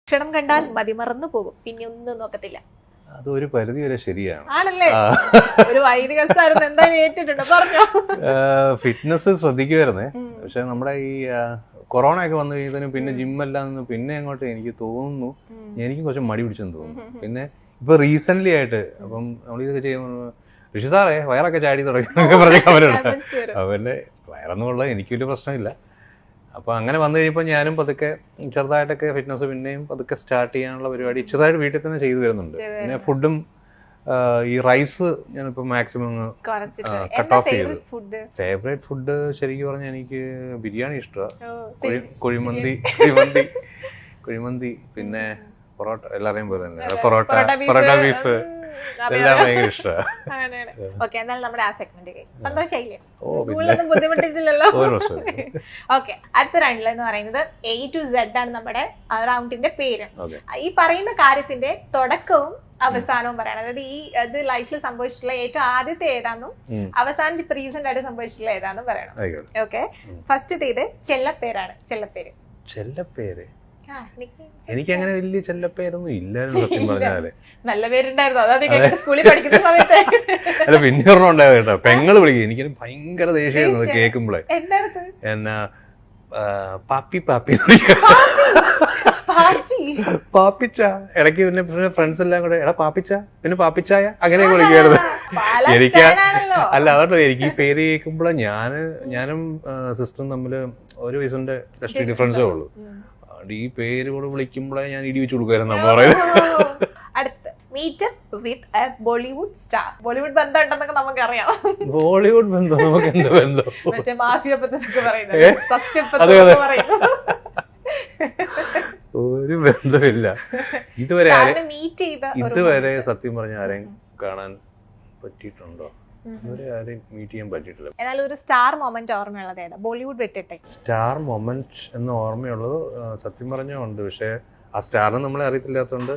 ക്ഷണം കണ്ടാൽ മതിമറന്നു പോകും, പിന്നെ ഒന്നും നോക്കത്തില്ല. അതൊരു പരിധി വരെ ശരിയാണ്. ആണല്ലേ? ഒരു വൈദിക സ്ഥാനം എന്തായാലും ഏറ്റിട്ടുണ്ട്, പറഞ്ഞോ. ഫിറ്റ്നസ് ശ്രദ്ധിക്കുമായിരുന്നേ, പക്ഷെ നമ്മുടെ ഈ കൊറോണ ഒക്കെ വന്നു കഴിഞ്ഞതിന് പിന്നെ ജിമ്മെല്ലാം പിന്നെ അങ്ങോട്ട് എനിക്ക് തോന്നുന്നു എനിക്ക് കുറച്ച് മടി പിടിച്ചെന്ന് തോന്നുന്നു. പിന്നെ ഇപ്പൊ റീസെന്റ് ആയിട്ട് അപ്പം നമ്മളിതൊക്കെ ചെയ്യുമ്പോൾ ഋഷി സാറേ വയറൊക്കെ ചാടി തുടങ്ങി പറഞ്ഞ അവരുണ്ട്. അവരുടെ വയറൊന്നുമുള്ള എനിക്ക് വലിയ പ്രശ്നമില്ല. അപ്പോൾ അങ്ങനെ വന്നു കഴിയുമ്പോൾ ഞാനും പതുക്കെ ചെറുതായിട്ടൊക്കെ ഫിറ്റ്നസ് പിന്നെയും പതുക്കെ സ്റ്റാർട്ട് ചെയ്യാനുള്ള പരിപാടി ചെറുതായിട്ട് വീട്ടിൽ തന്നെ ചെയ്തു വരുന്നുണ്ട്. പിന്നെ ഫുഡും ഈ റൈസ് ഞാനിപ്പോൾ മാക്സിമം കട്ട് ഓഫ് ചെയ്തു. ഫേവറേറ്റ് ഫുഡ് ശരിക്കും പറഞ്ഞാൽ എനിക്ക് ബിരിയാണി ഇഷ്ടമാണ്, കുഴിമന്തി പിന്നെ പൊറോട്ട എല്ലാവരെയും പോലെ തന്നെ പൊറോട്ട ബീഫ് എല്ലാം ഭയങ്കര ഇഷ്ടമാണ്. ഓക്കെ, അടുത്ത റൗണ്ടിൽ എന്ന് പറയുന്നത് A to Z ആണ് നമ്മുടെ റൗണ്ടിന്റെ പേര്. ഈ പറയുന്ന കാര്യത്തിന്റെ തുടക്കവും അവസാനവും പറയണം. അതായത് ഈ അത് ലൈഫിൽ സംഭവിച്ചിട്ടുള്ള ഏറ്റവും ആദ്യത്തെ ഏതാന്നും അവസാനം ഇപ്പൊ റീസെന്റ് ആയിട്ട് സംഭവിച്ചിട്ടുള്ള ഏതാന്നും പറയണം. ഓക്കെ, ഫസ്റ്റത്തേത് ചെല്ലപ്പേരാണ്. ചെല്ലപ്പേര് എനിക്ക് അങ്ങനെ വലിയ ചെല്ലപ്പേരൊന്നും ഇല്ലായിരുന്നു സത്യം പറഞ്ഞാല്. നല്ല പേരുണ്ടായിരുന്നു, അതായത് സ്കൂളിൽ പഠിക്കുന്ന സമയത്ത്. അല്ല, പിന്നെ ഒരെണ്ണം ഉണ്ടായത് കേട്ടോ, പെങ്ങള് വിളിക്കും. എനിക്ക് ഭയങ്കര ദേഷ്യമായിരുന്നു കേൾക്കുമ്പോളേ. എന്നാ പാപ്പി പാപ്പിച്ച ഇടയ്ക്ക് പിന്നെ ഫ്രണ്ട്സ് എല്ലാം കൂടെ എടാ പാപ്പിച്ച പിന്നെ പാപ്പിച്ചായ അങ്ങനെയൊക്കെ വിളിക്കുമായിരുന്നു. എനിക്ക് അല്ല അതല്ലോ, എനിക്ക് ഈ പേര് കേൾക്കുമ്പോഴേ ഞാനും സിസ്റ്ററും തമ്മിൽ 1 വയസ്സിന്റെ ഡിഫറൻസേ ഉള്ളൂ. ഈ പേര് കൂടെ വിളിക്കുമ്പോഴേ ഞാൻ ഇടി വെച്ച് കൊടുക്കുമായിരുന്നു നമ്മൾ പറയുന്നത്. അടുത്ത് meetup with a Bollywood star. Bollywood ബന്ധം ഉണ്ടെന്നൊക്കെ നമുക്കറിയാം. ബോളിവുഡ് ബന്ധം നമുക്ക് എന്താ ബന്ധം? മറ്റേ മാഫിയ ബന്ധത്തൊക്കെ പറയുന്നത്. ഒരു ബന്ധമില്ല ഇതുവരെ. സത്യം പറഞ്ഞ ആരെയും കാണാൻ പറ്റിയിട്ടുണ്ടോ? ആരെയും മീറ്റ് ചെയ്യാൻ പറ്റിയിട്ടില്ല. എന്നാൽ ഒരു സ്റ്റാർ മൊമെന്റ് ഓർമ്മയുള്ളത് ഏതാ ബോളിവുഡ് വിട്ടിട്ട്? സ്റ്റാർ മൊമെന്റ് എന്ന് ഓർമ്മയുള്ളത് സത്യം പറഞ്ഞാൽ ഉണ്ട്, പക്ഷെ ആ സ്റ്റാറിനെ നമ്മളെ അറിയത്തില്ലാത്തതുകൊണ്ട്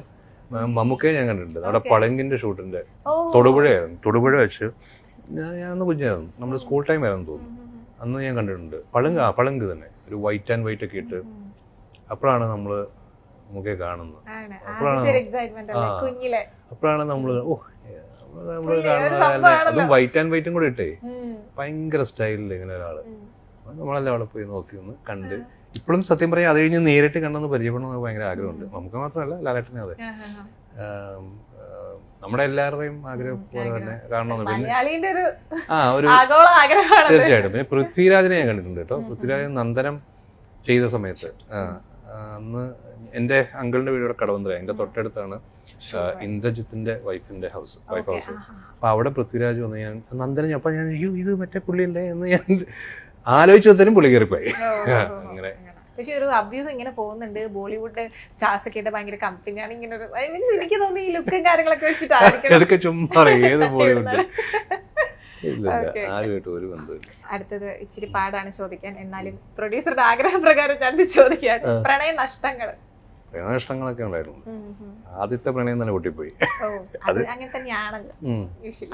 മമ്മൂക്കയെ ഞാൻ കണ്ടിട്ടുണ്ട്. അവിടെ പളങ്കിന്റെ ഷൂട്ടിന്റെ തൊടുപുഴ വെച്ച് ഞാനന്ന് കുഞ്ഞായിരുന്നു, നമ്മുടെ സ്കൂൾ ടൈം ആയിരുന്നു തോന്നുന്നു. അന്ന് ഞാൻ കണ്ടിട്ടുണ്ട്. പളങ്ക് തന്നെ ഒരു വൈറ്റ് ആൻഡ് വൈറ്റ് ഒക്കെ ഇട്ട്. അപ്പോഴാണ് നമ്മള് മമ്മൂക്കയെ കാണുന്നത്. അപ്പോഴാണ് നമ്മള് അതും വൈറ്റ് ആൻഡ് വൈറ്റും കൂടെ ഇട്ടേ ഭയങ്കര സ്റ്റൈലില് ഇങ്ങനെ ഒരാള്. നമ്മളെല്ലാം അവിടെ പോയി നോക്കി ഒന്ന് കണ്ട്. ഇപ്പോഴും സത്യം പറയാം അത് കഴിഞ്ഞ് നേരിട്ട് കണ്ടെന്ന് പരിചയപ്പെടണമെന്ന് ഭയങ്കര ആഗ്രഹമുണ്ട്. നമുക്ക് മാത്രമല്ല ലാലേട്ടനെ. അതെ, നമ്മുടെ എല്ലാവരുടെയും ആഗ്രഹം പോലെ തന്നെ കാണണമെന്ന്. പിന്നെ തീർച്ചയായിട്ടും. പിന്നെ പൃഥ്വിരാജിനെ ഞാൻ കണ്ടിട്ടുണ്ട് കേട്ടോ. പൃഥ്വിരാജ് നന്ദനം ചെയ്ത സമയത്ത് അന്ന് എൻ്റെ അങ്കിളിന്റെ വീട് ഇവിടെ കടവന്തര, എൻ്റെ തൊട്ടടുത്താണ് ഇന്ദ്രജിത്തിന്റെ വൈഫ് ഹൗസ്. അപ്പൊ അവിടെ പൃഥ്വിരാജ് വന്ന് ഞാൻ നന്ദനം, അപ്പൊ ഞാൻ ഇത് മറ്റേ പുള്ളിയല്ലേ എന്ന് ഞാൻ ആലോചിച്ചതിനും പുള്ളി കയറിപ്പോയി. അങ്ങനെ പക്ഷെ ഒരു അഭ്യൂഹം ഇങ്ങനെ പോകുന്നുണ്ട്, ബോളിവുഡ് സ്റ്റാർസ് ഒക്കെ ആയിട്ട് ഭയങ്കര കമ്പനിയാണ്. ഇങ്ങനെ ഒരു എനിക്ക് തോന്നുന്നു ഈ ലുക്കും കാര്യങ്ങളൊക്കെ വെച്ചിട്ടായിരിക്കും. ചുമ്മാ ഏത് ബോളിവുഡ് ഒരു ബന്ധമില്ല. അടുത്തത് ഇച്ചിരി പാടാണ് ചോദിക്കാൻ, എന്നാലും പ്രൊഡ്യൂസറുടെ ആഗ്രഹപ്രകാരം ഞാൻ ചോദിക്കാണ്. പ്രണയ നഷ്ടങ്ങളൊക്കെ ഉണ്ടായിരുന്നു. ആദ്യത്തെ പ്രണയം തന്നെ പൊട്ടിപ്പോയി. അത് അങ്ങനെ തന്നെയാണല്ലോ.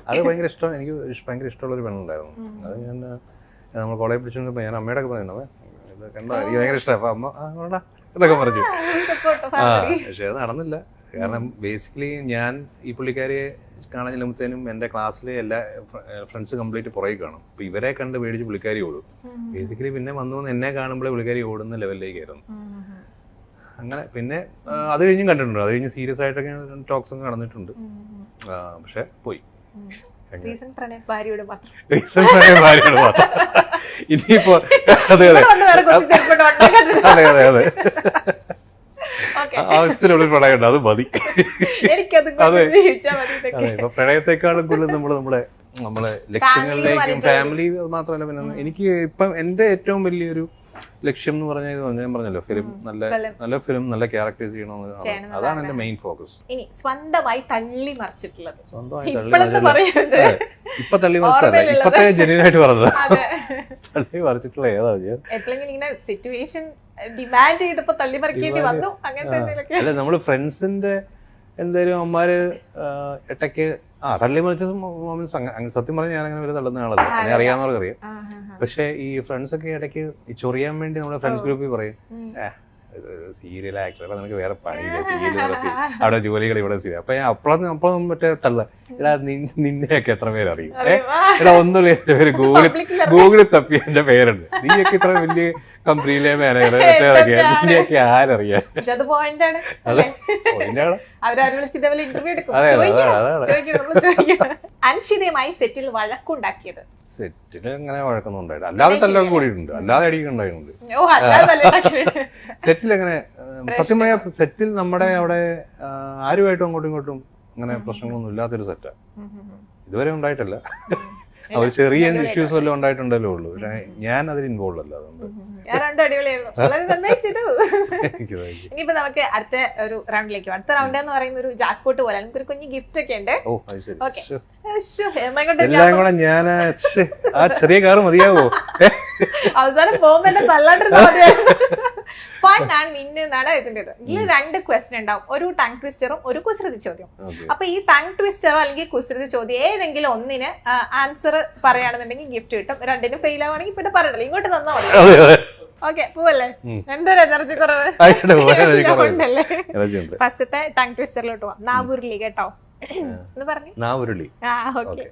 അത് ഭയങ്കര ഇഷ്ടം, എനിക്ക് ഭയങ്കര ഇഷ്ടമുള്ള ഒരു പെണ്ണുണ്ടായിരുന്നു. അത് ഞാൻ നമ്മൾ കോളേജ് പിടിച്ചപ്പോ ഞാൻ അമ്മയോടൊക്കെ പറയുന്നത് ഇത് കണ്ടോ എനിക്ക് ഭയങ്കര ഇഷ്ടമാണ്. അപ്പൊ അമ്മ ഇതൊക്കെ പറഞ്ഞു. പക്ഷെ അത് നടന്നില്ല. കാരണം ബേസിക്കലി ഞാൻ ഈ പുള്ളിക്കാരിയെ കാണാൻ ചെല്ലുമ്പോഴത്തേനും എൻ്റെ ക്ലാസ്സിലെ എല്ലാ ഫ്രണ്ട്സ് കംപ്ലീറ്റ് പുറകെ കാണും. അപ്പൊ ഇവരെ കണ്ട് പേടിച്ച് പുള്ളിക്കാരി ഓടും. ബേസിക്കലി പിന്നെ വന്നു എന്നെ കാണുമ്പോഴേ പുള്ളിക്കാരി ഓടുന്ന ലെവലിലേക്കായിരുന്നു. അങ്ങനെ പിന്നെ അത് കഴിഞ്ഞും കണ്ടിട്ടുണ്ട്. അത് കഴിഞ്ഞ് സീരിയസ് ആയിട്ടൊക്കെ ടോക്സ് ഒക്കെ നടന്നിട്ടുണ്ട്. പക്ഷെ പോയി. ഭാര്യയോട് മാത്രം. ഇനിയിപ്പോ അതെ ആവശ്യത്തിനുള്ള പ്രണയം അത് മതി. അതെ, ഇപ്പൊ പ്രണയത്തെക്കാളും കൂടുതൽ നമ്മളെ ലക്ഷ്യങ്ങളിലേക്കും ഫാമിലി മാത്രമല്ല. പിന്നെ എനിക്ക് ഇപ്പം എന്റെ ഏറ്റവും വലിയൊരു ലക്ഷ്യം എന്ന് പറഞ്ഞാൽ ഞാൻ പറഞ്ഞല്ലോ, ഫിലിം നല്ല ഫിലിം നല്ല ക്യാരക്ടേഴ്സ് ചെയ്യണമെന്ന്. അതാണ് എന്റെ മെയിൻ ഫോക്കസ്. ഇനി സ്വന്തമായി തള്ളി മറിച്ചിട്ടുള്ളത്? ഇപ്പൊ തള്ളി മറിച്ചല്ല, ഇപ്പത്തെ ജെന്യൂനായിട്ട് പറഞ്ഞത്. തള്ളി മറിച്ചിട്ടുള്ള ഏതാ? സിറ്റുവേഷൻ ഡിമാൻഡ് ചെയ്തപ്പോ തള്ളി മറിക്കേണ്ടി വന്നു അങ്ങനത്തെ? അല്ല, നമ്മള് ഫ്രണ്ട്സിന്റെ എന്തായാലും അമ്മമാര് ഇടയ്ക്ക് തള്ളി മറിച്ചത് സത്യം പറഞ്ഞാൽ ഞാൻ അങ്ങനെ വരെ തള്ളുന്ന ആളല്ല, അങ്ങനെ അറിയാവുന്നവർക്ക് അറിയാം. പക്ഷെ ഈ ഫ്രണ്ട്സ് ഒക്കെ ഇടയ്ക്ക് ചൊറിയാൻ വേണ്ടി നമ്മുടെ ഫ്രണ്ട്സ് ഗ്രൂപ്പിൽ പറയും സീരിയൽ ആക്ടർ, അപ്പൊ നിനക്ക് വേറെ പണിയില്ല, സീരിയൽ അവിടെ ജോലികൾ ഇവിടെ സീരിയൽ. അപ്പൊ ഞാൻ അപ്പോഴും മറ്റേ തള്ള, എടാ നിന്നെയൊക്കെ എത്ര പേരറിയും, എടാ ഒന്നുമില്ല എന്റെ പേര് ഗൂഗിളിൽ തപ്പി എന്റെ പേരുണ്ട്, നീയൊക്കെ ഇത്ര വലിയ കമ്പനിയിലെ മാനേജർ നിന്നെയൊക്കെ ആരറിയാം. അൻഷിതയുമായി സെറ്റിൽ വഴക്കുണ്ടാക്കിയത്? സെറ്റില് അങ്ങനെ വഴക്കൊന്നും ഉണ്ടായിട്ടില്ല, അല്ലാതെ തല്ലൊക്കെ കൂടിയിട്ടുണ്ട്, അല്ലാതെ അടിക്കുണ്ടായിട്ടുണ്ട്. സെറ്റിൽ അങ്ങനെ സത്യം പറയാ, സെറ്റിൽ നമ്മുടെ അവിടെ ആരുമായിട്ടും അങ്ങോട്ടും ഇങ്ങോട്ടും അങ്ങനെ പ്രശ്നങ്ങളൊന്നും ഇല്ലാത്തൊരു സെറ്റാ, ഇതുവരെ ഉണ്ടായിട്ടില്ല. അവർ ചെറിയ ഇഷ്യൂസ് വല്ലതും ഉണ്ടായിട്ടുണ്ടല്ലോ ഉള്ളൂ, പക്ഷെ ഞാൻ അതിൽ ഇൻവോൾവ് അല്ല. ഇനിയിപ്പോ നമുക്ക് അടുത്ത ഒരു റൗണ്ടിലേക്ക്, അടുത്ത റൗണ്ട് എന്ന് പറയുന്ന ഒരു ജാക്ക്പോട്ട് പോലെ നമുക്ക് ഒരു കുഞ്ഞു ഗിഫ്റ്റ് ഒക്കെ ഉണ്ട്. എല്ലാം കൂടെ ഞാൻ ആ ചെറിയ കാറ് മതിയാവോ? അവസാനം പോകുമ്പോ എന്നെ തല്ലാണ്ടിരുന്ന ഫൺ ആൻഡ് വിൻ എന്നാണ് ഇതിൻ്റെത്. ഇതിൽ 2 ക്വസ്റ്റ്യൻ ഉണ്ടാവും, ഒരു ടങ് ട്വിസ്റ്ററും ഒരു കുസൃതി ചോദ്യം. അപ്പൊ ഈ ടങ് ട്വിസ്റ്ററോ അല്ലെങ്കിൽ കുസൃതി ചോദ്യം ഏതെങ്കിലും ഒന്നിന് ആൻസർ പറയുകയാണെന്നുണ്ടെങ്കിൽ ഗിഫ്റ്റ് കിട്ടും, 2നും ഫെയിൽ ആവുകയാണെങ്കിൽ പിന്നെ പറയണല്ലോ, ഇങ്ങോട്ട് തന്നാ മതി. ഓക്കെ, പോവല്ലേ? എന്തൊരു എനർജി കുറവ് ഉണ്ടല്ലേ? ഫസ്റ്റത്തെ ടങ് ട്വിസ്റ്ററിലോട്ട് പോവാം. നാവുരുളി കേട്ടോ എന്ന് പറഞ്ഞു. നാവുരുളി. ഓക്കെ.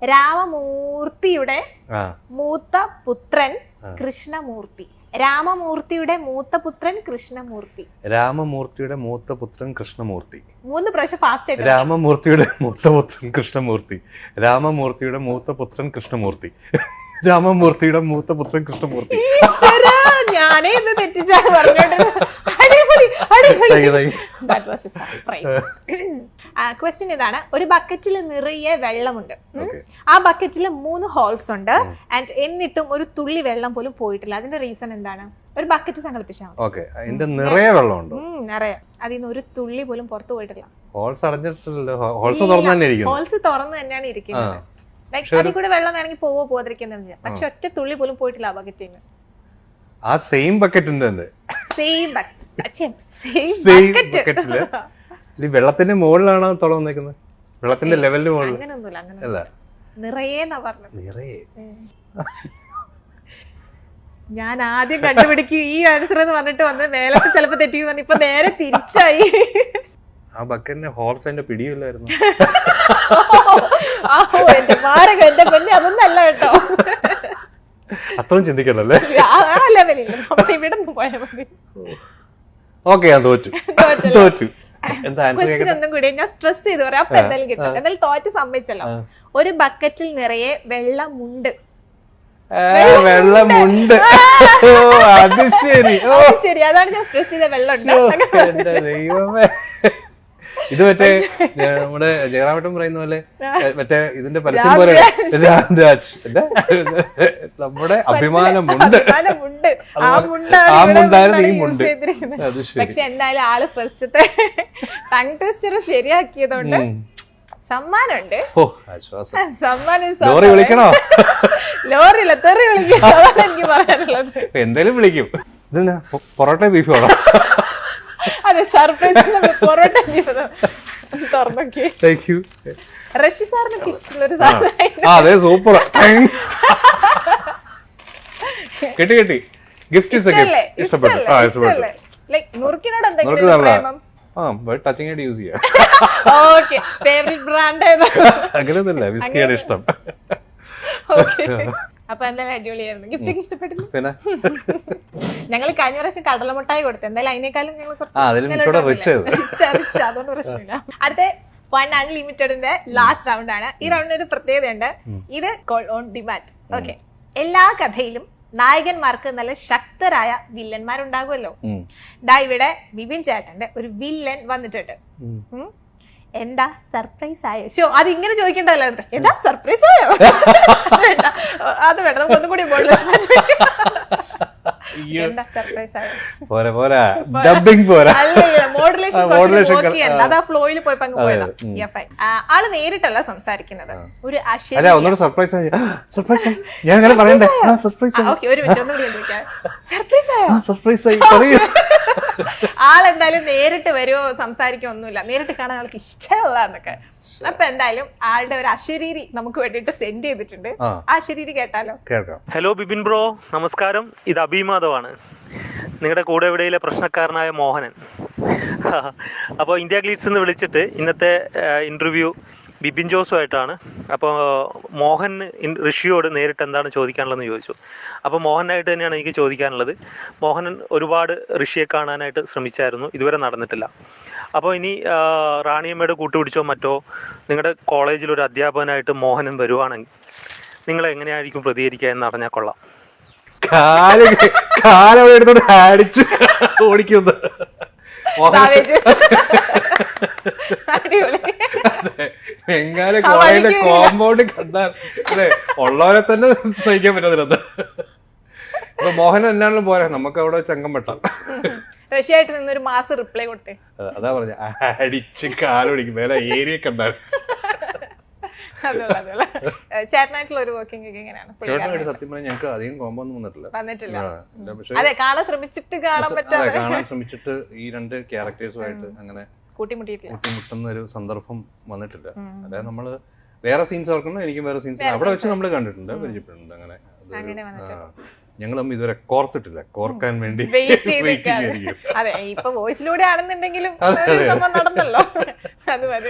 രാമമൂർത്തിയുടെ മൂത്ത പുത്രൻ കൃഷ്ണമൂർത്തി. രാമമൂർത്തിയുടെ മൂത്ത പുത്രൻ കൃഷ്ണമൂർത്തി. രാമമൂർത്തിയുടെ മൂത്ത പുത്രൻ കൃഷ്ണമൂർത്തി. 3 പ്രാവശ്യം ഫാസ്റ്റ് ആയിട്ട്. രാമമൂർത്തിയുടെ മൂത്ത പുത്രൻ കൃഷ്ണമൂർത്തി. രാമമൂർത്തിയുടെ മൂത്ത പുത്രൻ കൃഷ്ണമൂർത്തി. രാമമൂർത്തിയുടെ മൂത്ത പുത്രൻ കൃഷ്ണമൂർത്തി. ഞാനേ ഇത് തെറ്റിച്ചാണ് പറഞ്ഞോണ്ട്. ക്വസ്റ്റ്യൻ ഇതാണ്, ഒരു ബക്കറ്റിൽ നിറയെ വെള്ളമുണ്ട്, ആ ബക്കറ്റിൽ 3 ഹോൾസ് ഉണ്ട്, ആൻഡ് എന്നിട്ടും ഒരു തുള്ളി വെള്ളം പോലും പോയിട്ടില്ല. അതിന്റെ റീസൺ എന്താണ്? ഒരു ബക്കറ്റ് സങ്കല്പിച്ചാൽ നിറയെ വെള്ളമുണ്ട്, നിറയെ, അതിന്ന് ഒരു തുള്ളി പോലും പുറത്തു പോയിട്ടില്ല. ഹോൾസ് അടഞ്ഞിട്ടില്ലല്ലോ, ഹോൾസ് തുറന്നു തന്നെയാണ് ഇരിക്കുന്നത്. അതിൽ കൂടെ വെള്ളം വേണമെങ്കിൽ പോവാതിരിക്കുന്നുണ്ട്, പക്ഷെ ഒറ്റ തുള്ളി പോലും പോയിട്ടില്ല ആ ബക്കറ്റിന്. ആ സെയിം ബക്കറ്റിന്റെ വെള്ളത്തിന്റെ മുകളിലാണോ തുറന്നേക്കുന്നത്? വെള്ളത്തിന്റെ ലെവലിന് മുകളിൽ അല്ല, നിറയേന്നാ പറഞ്ഞത്. നിറയെ ഞാൻ ആദ്യം കണ്ടുപിടിക്കും ഈ ആൻസർ എന്ന് പറഞ്ഞിട്ട് വന്ന് മേലത്ത് ചിലപ്പോ തെറ്റിക്കും പറഞ്ഞു, ഇപ്പൊ നേരെ തിരിച്ചായി. ആ ബക്കറ്റിന്റെ ഹോൾസ് അതിന്റെ പിടിയില്ലായിരുന്നു. എന്റെ പൊന്നെ, അതൊന്നും അല്ല കേട്ടോ, അത്രയും ചിന്തിക്കണല്ലേ. ഇവിടെ പോയാൽ മതി. ഓക്കെ, ഞാൻ തോറ്റു. ഒന്നും കൂടി ഞാൻ സ്ട്രെസ് ചെയ്ത് പറയാം, അപ്പൊ എന്തായാലും കിട്ടും. എന്തായാലും തോറ്റ് സമ്മതിച്ചല്ലോ. ഒരു ബക്കറ്റിൽ നിറയെ വെള്ളമുണ്ട്. വെള്ളമുണ്ട്, അത് ശരി. ശരി, അതാണ് ഞാൻ സ്ട്രെസ് ചെയ്ത വെള്ളം. ദൈവമേ, ഇത് മറ്റേ നമ്മുടെ ജയറാമേട്ടൻ പറയുന്ന പോലെ മറ്റേ ഇതിന്റെ പരസ്യം പോലെ രാംരാജ്, നമ്മുടെ അഭിമാനമുണ്ട്, ആ മുണ്ടായിരുന്നു ഈ മുണ്ട്. പക്ഷെ എന്തായാലും ആള് ഫസ്റ്റത്തെ ടങ് ട്വിസ്റ്റർ ശരിയാക്കിയതുകൊണ്ട് സമ്മാനമുണ്ട്. ലോറി വിളിക്കണോ? ലോറിയില്ല, തെറി വിളിക്കും, എനിക്ക് പറയാനുള്ളത്. എന്തായാലും വിളിക്കും. ഇതെന്നാ പൊറോട്ട ബീഫ് വേണോ? അതെ, സർപ്രൈസ് പൊറോട്ട തുറന്നോക്കി. റഷി സാറിനൊക്കെ ഇഷ്ടമുള്ളൊരു സാധനം. അതെ, സൂപ്പർ. കിട്ടി. ഗിഫ്റ്റ് ഇഷ്ടപ്പെട്ടു. മുറുക്കിനോട് എന്തെങ്കിലും ടച്ചിങ് ആയിട്ട് യൂസ് ചെയ്യാം. ഓക്കെ, ഫേവറേറ്റ് ബ്രാൻഡ് അങ്ങനെയൊന്നുമില്ല, വിസ്കിയാണ് ഇഷ്ടം. അപ്പൊ എന്തായാലും അടിപൊളിയായിരുന്നു. ഗിഫ്റ്റ് ഒക്കെ ഇഷ്ടപ്പെട്ടില്ല. പിന്നെ ഞങ്ങൾ കഴിഞ്ഞ പ്രാവശ്യം കടലമുട്ടായി കൊടുത്തു, എന്തായാലും അതിനേക്കാളും ഞങ്ങൾ അതുകൊണ്ട് പ്രശ്നമില്ല. അടുത്ത ഫൺ അൺലിമിറ്റഡിന്റെ ലാസ്റ്റ് റൗണ്ട് ആണ്. ഈ റൗണ്ടിന് ഒരു പ്രത്യേകതയുണ്ട്, ഇത് കോൾ ഓൺ ഡിമാൻഡ്. ഓക്കെ, എല്ലാ കഥയിലും നായകന്മാർക്ക് നല്ല ശക്തരായ വില്ലന്മാരുണ്ടാകുമല്ലോ. ദാ ഇവിടെ ബിബിൻ ചേട്ടന്റെ ഒരു വില്ലൻ വന്നിട്ടുണ്ട്. എന്താ സർപ്രൈസ് ആയോ? ഷോ അത് ഇങ്ങനെ ചോദിക്കണ്ടല്ലോ, എന്താ സർപ്രൈസ് ആയോ? അത് വേണ്ട, നമുക്ക് ഒന്നും കൂടി അതാ ഫ്ലോയിൽ പോയി പങ്ക് പോയതാ. ആള് നേരിട്ടല്ല സംസാരിക്കുന്നത്, ഒരു ആളെന്തായാലും നേരിട്ട് വരുമോ സംസാരിക്കോ ഒന്നുമില്ല, നേരിട്ട് കാണാൻ ആൾക്ക് ഇഷ്ടമുള്ള എന്നൊക്കെ. അപ്പൊ എന്തായാലും ആളുടെ ഒരു അശരീരി നമുക്ക് വേണ്ടിട്ട് സെൻഡ് ചെയ്തിട്ടുണ്ട്. ആ അശരീരി കേട്ടാലോ? ഹലോ ബിബിൻ ബ്രോ, നമസ്കാരം. ഇത് അഭിമാധവാണ്. നിങ്ങളുടെ കൂടെ എവിടെയിലെ പ്രശ്നക്കാരനായ മോഹനൻ. അപ്പോൾ ഇന്ത്യ ഗ്ലീഡ്സ് എന്ന് വിളിച്ചിട്ട് ഇന്നത്തെ ഇൻ്റർവ്യൂ ബിബിൻ ജോസുമായിട്ടാണ്. അപ്പോൾ മോഹൻ ഋഷിയോട് നേരിട്ട് എന്താണ് ചോദിക്കാനുള്ളതെന്ന് ചോദിച്ചു. അപ്പോൾ മോഹനായിട്ട് തന്നെയാണ് എനിക്ക് ചോദിക്കാനുള്ളത്. മോഹനൻ ഒരുപാട് ഋഷിയെ കാണാനായിട്ട് ശ്രമിച്ചായിരുന്നു, ഇതുവരെ നടന്നിട്ടില്ല. അപ്പോൾ ഇനി റാണിയമ്മയുടെ കൂട്ടുപിടിച്ചോ മറ്റോ നിങ്ങളുടെ കോളേജിൽ ഒരു അധ്യാപകനായിട്ട് മോഹനൻ വരുവാണെങ്കിൽ നിങ്ങൾ എങ്ങനെയായിരിക്കും പ്രതികരിക്കുക എന്ന് അറിഞ്ഞാൽ കൊള്ളാം. കാലെടുത്തോണ്ട് അടിച്ച് ഓടിക്കുന്നു. ബംഗാളി കോളേജിന്റെ കോമ്പൗണ്ട് കണ്ടാൽ അല്ലെ ഉള്ളവരെ തന്നെ സഹിക്കാൻ പറ്റാതിരുന്നത്. ഇപ്പൊ മോഹൻ എന്നാലും പോരാ, നമുക്ക് അവിടെ ചങ്കം വെട്ടാം. റഷ്യായിട്ട് നിന്നൊരു മാസം റിപ്ലൈ കൊടുത്തേ. അതാ പറഞ്ഞ അടിച്ച് കാലൊടിക്കും വേറെ ഏരിയ കണ്ടാൽ. ചേട്ടനായിട്ടുള്ള ഒരു വർക്കിംഗ് എങ്ങനെയാണ്? സത്യം പറഞ്ഞാൽ ഞങ്ങൾക്ക് അധികം കോമ്പോ ഒന്നും വന്നിട്ടില്ല. അതെ, കാണാൻ ശ്രമിച്ചിട്ട് കാണാൻ ശ്രമിച്ചിട്ട് ഈ രണ്ട് ക്യാരക്ടേഴ്സുമായിട്ട് അങ്ങനെ കൂട്ടിമുട്ടുന്ന ഒരു സന്ദർഭം വന്നിട്ടില്ല. അതായത് നമ്മള് വേറെ സീൻസ് ഓർക്കുന്നു, എനിക്കും വേറെ സീൻസ് അവിടെ വെച്ച് നമ്മൾ കണ്ടിട്ടുണ്ട്, പരിചയപ്പെട്ടിട്ടുണ്ട്. അങ്ങനെ ഞങ്ങൾ തമ്മിൽ ഇതുവരെ കോർത്തിട്ടില്ല, കോർക്കാൻ വേണ്ടി അതെ, ഇപ്പൊ വോയിസിലൂടെ ആണെന്നുണ്ടെങ്കിലും നടന്നല്ലോ. അത് മതി.